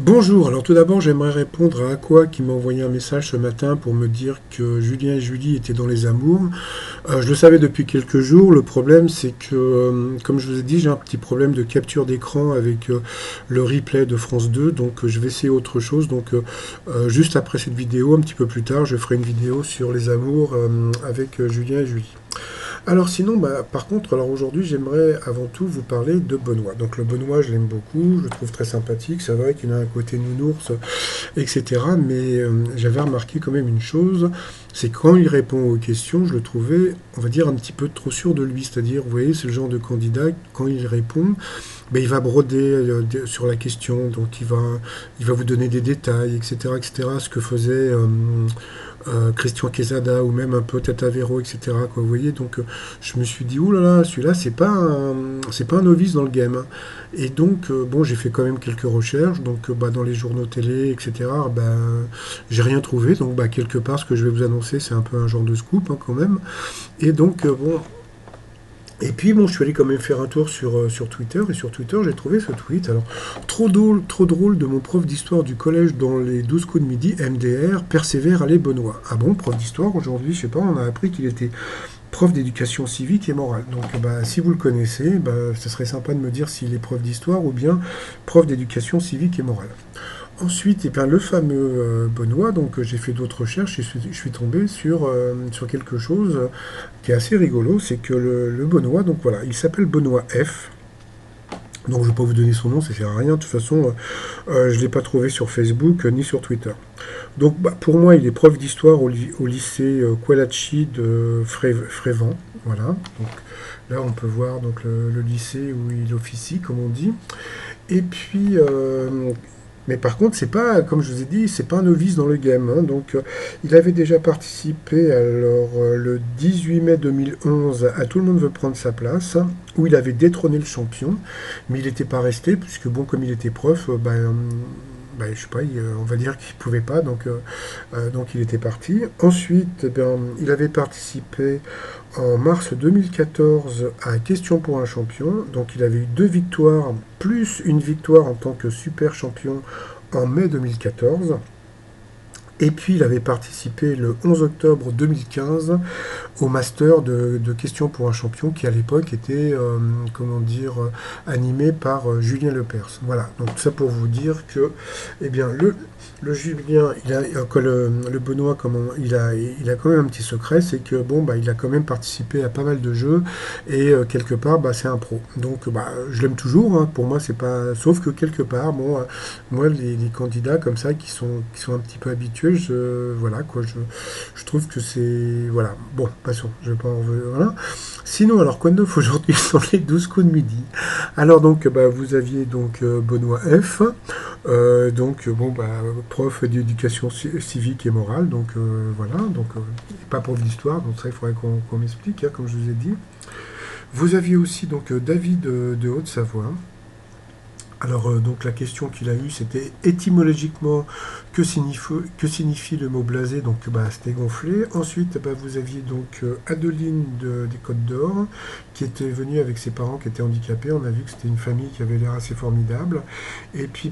Bonjour, alors tout d'abord j'aimerais répondre à Aqua qui m'a envoyé un message ce matin pour me dire que Julien et Julie étaient dans les amours. Je le savais depuis quelques jours, le problème c'est que, comme je vous ai dit, j'ai un petit problème de capture d'écran avec le replay de France 2, donc je vais essayer autre chose. Donc juste après cette vidéo, un petit peu plus tard, je ferai une vidéo sur les amours avec Julien et Julie. Alors sinon, par contre, alors aujourd'hui, j'aimerais avant tout vous parler de Benoît. Donc le Benoît, je l'aime beaucoup, je le trouve très sympathique. C'est vrai qu'il a un côté nounours, etc. Mais j'avais remarqué quand même une chose, c'est quand il répond aux questions, je le trouvais, on va dire, un petit peu trop sûr de lui. C'est-à-dire, vous voyez, c'est le genre de candidat, quand il répond, il va broder sur la question, donc il va vous donner des détails, etc., etc., ce que faisait Christian Quesada ou même un peu Tata Vero, etc., quoi, vous voyez, donc je me suis dit, ouh là là, celui-là, c'est pas un novice dans le game, hein. Et donc, bon, j'ai fait quand même quelques recherches, donc dans les journaux télé, etc., j'ai rien trouvé, donc quelque part, ce que je vais vous annoncer, c'est un peu un genre de scoop, hein, quand même. Et donc, bon, et puis bon, je suis allé quand même faire un tour sur Twitter, et sur Twitter, j'ai trouvé ce tweet. Alors, trop drôle de mon prof d'histoire du collège dans les 12 coups de midi, MDR, persévère, allez Benoît. Ah bon, prof d'histoire, aujourd'hui, je sais pas, on a appris qu'il était prof d'éducation civique et morale. Donc, si vous le connaissez, ce serait sympa de me dire s'il est prof d'histoire ou bien prof d'éducation civique et morale. Ensuite, le fameux Benoît, donc j'ai fait d'autres recherches et je suis tombé sur quelque chose qui est assez rigolo, c'est que le Benoît, donc voilà, il s'appelle Benoît F. Donc je ne vais pas vous donner son nom, ça ne sert à rien. De toute façon, je ne l'ai pas trouvé sur Facebook ni sur Twitter. Donc pour moi, il est prof d'histoire au lycée Kouelachi de Frévent. Voilà. Donc là, on peut voir donc, le lycée où il officie, comme on dit. Et puis, mais par contre, c'est pas, comme je vous ai dit, c'est pas un novice dans le game, hein. Donc, il avait déjà participé, alors, le 18 mai 2011 à Tout le monde veut prendre sa place, où il avait détrôné le champion, mais il n'était pas resté, puisque bon, comme il était prof, je sais pas, on va dire qu'il pouvait pas, donc il était parti. Ensuite, il avait participé en mars 2014 à Question pour un champion. Donc il avait eu 2 victoires, plus une victoire en tant que super champion en mai 2014. Et puis il avait participé le 11 octobre 2015 au master de Questions pour un champion qui à l'époque était, comment dire, animé par Julien Lepers. Voilà, donc tout ça pour vous dire que, eh bien, le Julien, le Benoît, il a quand même un petit secret, c'est que bon, il a quand même participé à pas mal de jeux et quelque part, c'est un pro. Donc, je l'aime toujours, hein. Pour moi, c'est pas, sauf que quelque part, bon, moi, les candidats comme ça qui sont un petit peu habitués, voilà quoi, je trouve que c'est, voilà. Bon, passons, je vais pas en revenir. Voilà. Sinon, alors quoi de neuf aujourd'hui sur les 12 coups de midi? Alors donc, vous aviez donc Benoît F. Donc bon, prof d'éducation civique et morale, donc voilà, donc pas prof d'histoire, donc ça il faudrait qu'on m'explique, hein, comme je vous ai dit. Vous aviez aussi donc David de Haute-Savoie. Alors, donc la question qu'il a eue, c'était étymologiquement que signifie le mot blasé, donc c'était gonflé. Ensuite, vous aviez donc Adeline des Côtes d'Or, qui était venue avec ses parents qui étaient handicapés. On a vu que c'était une famille qui avait l'air assez formidable. Et puis,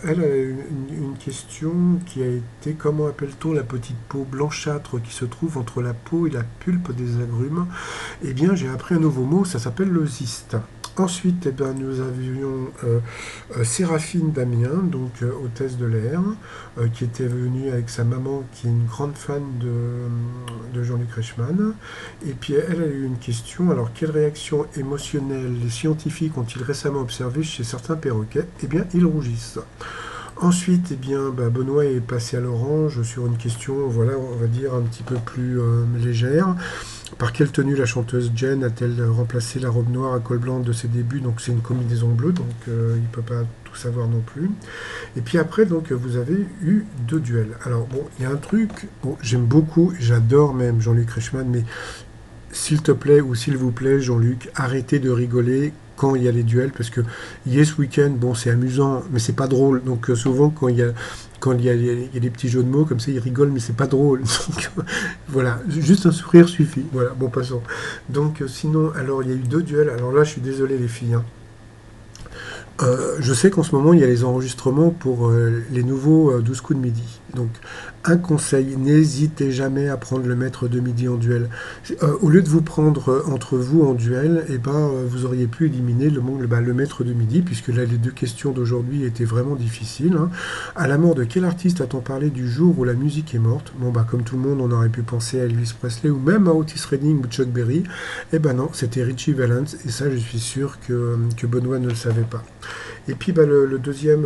elle a une question qui a été, comment appelle-t-on la petite peau blanchâtre qui se trouve entre la peau et la pulpe des agrumes? Eh bien, j'ai appris un nouveau mot, ça s'appelle le zyste. Ensuite, nous avions Séraphine Damien, donc hôtesse de l'air, qui était venue avec sa maman, qui est une grande fan de Jean-Luc Reichmann. Et puis elle a eu une question. Alors, quelle réaction émotionnelle les scientifiques ont-ils récemment observée chez certains perroquets? Eh bien, ils rougissent. Ensuite, Benoît est passé à l'orange sur une question, voilà, on va dire un petit peu plus légère. Par quelle tenue la chanteuse Jen a-t-elle remplacé la robe noire à col blanc de ses débuts? Donc c'est une combinaison bleue, donc il ne peut pas tout savoir non plus. Et puis après, donc vous avez eu 2 duels. Alors bon, il y a un truc, bon, j'aime beaucoup, j'adore même Jean-Luc Reichmann, mais s'il te plaît ou s'il vous plaît, Jean-Luc, arrêtez de rigoler quand il y a les duels, parce que Yes Weekend, bon, c'est amusant, mais c'est pas drôle. Donc souvent, quand il y a des petits jeux de mots comme ça, ils rigolent, mais c'est pas drôle. Donc voilà, juste un sourire suffit. Voilà, bon, passons. Donc sinon, alors il y a eu 2 duels. Alors là, je suis désolé les filles, hein. Je sais qu'en ce moment, il y a les enregistrements pour les nouveaux 12 coups de midi. Donc, un conseil, n'hésitez jamais à prendre le maître de midi en duel. Au lieu de vous prendre entre vous en duel, eh ben, vous auriez pu éliminer le maître de midi, puisque là, les deux questions d'aujourd'hui étaient vraiment difficiles. Hein. À la mort de quel artiste a-t-on parlé du jour où la musique est morte? Bon, bah, comme tout le monde, on aurait pu penser à Elvis Presley ou même à Otis Redding ou Chuck Berry. Eh ben non, c'était Richie Valens, et ça, je suis sûr que Benoît ne le savait pas. Et puis bah, le deuxième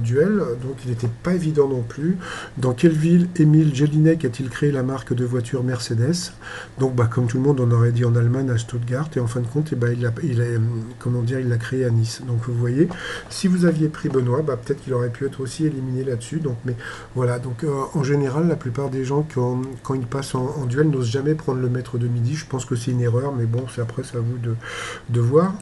duel, donc il n'était pas évident non plus. Dans quelle ville Émile Jelinek a-t-il créé la marque de voiture Mercedes? Donc bah, comme tout le monde, on aurait dit en Allemagne, à Stuttgart, et en fin de compte, comment dire, il l'a créé à Nice. Donc vous voyez, si vous aviez pris Benoît, bah, peut-être qu'il aurait pu être aussi éliminé là-dessus. Donc, mais voilà, donc en général, la plupart des gens, quand ils passent en duel, n'osent jamais prendre le maître de midi. Je pense que c'est une erreur, mais bon, après, c'est à vous de voir.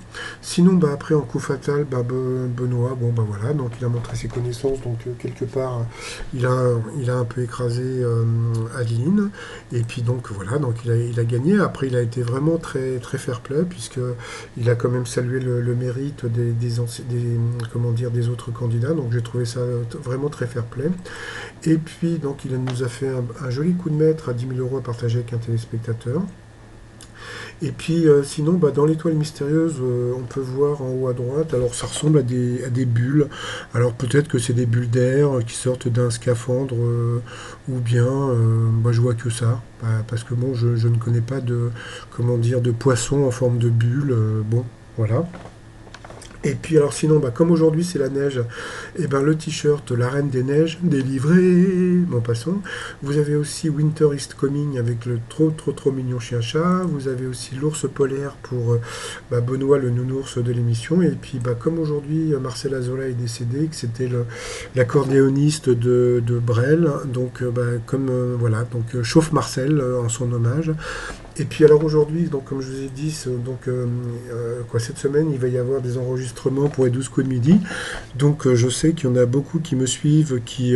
Sinon, bah, après, en coup fatal, bah, Benoît, bon, bah voilà, donc il a montré ses connaissances, donc quelque part, il a un peu écrasé Adeline, et puis donc voilà, donc il a gagné. Après, il a été vraiment très, très fair-play, puisque il a quand même salué le mérite comment dire, des autres candidats, donc j'ai trouvé ça vraiment très fair-play. Et puis, donc, il nous a fait un joli coup de maître à 10 000 euros à partager avec un téléspectateur. Et puis sinon, bah, dans l'étoile mystérieuse, on peut voir en haut à droite, alors ça ressemble à des bulles. Alors peut-être que c'est des bulles d'air qui sortent d'un scaphandre, ou bien, moi je vois que ça. Parce que bon, je ne connais pas comment dire, de poisson en forme de bulle. Bon, voilà. Et puis alors sinon, bah, comme aujourd'hui c'est la neige, et ben le t-shirt La Reine des Neiges, délivré, bon passons. Vous avez aussi Winter is Coming avec le trop trop trop mignon chien-chat. Vous avez aussi l'ours polaire pour bah, Benoît le nounours de l'émission. Et puis bah, comme aujourd'hui Marcel Azola est décédé, que c'était l'accordéoniste de Brel, donc bah, comme voilà, donc chauffe Marcel en son hommage. Et puis alors aujourd'hui, donc comme je vous ai dit, cette semaine, il va y avoir des enregistrements pour les 12 coups de midi. Donc je sais qu'il y en a beaucoup qui me suivent, qui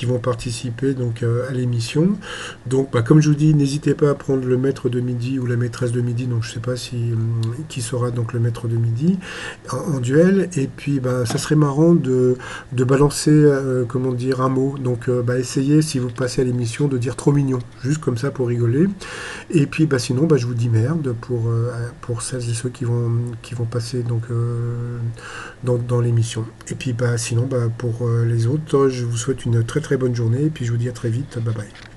vont participer donc à l'émission. Donc bah, comme je vous dis, n'hésitez pas à prendre le maître de midi ou la maîtresse de midi. Donc je ne sais pas qui sera donc le maître de midi en duel. Et puis bah, ça serait marrant de balancer comment dire un mot. Donc bah, essayez si vous passez à l'émission de dire trop mignon, juste comme ça pour rigoler. Et puis bah, sinon, bah, je vous dis merde pour celles et ceux qui vont passer donc, dans l'émission. Et puis bah, sinon, bah, pour les autres, je vous souhaite une très très bonne journée et puis je vous dis à très vite. Bye bye.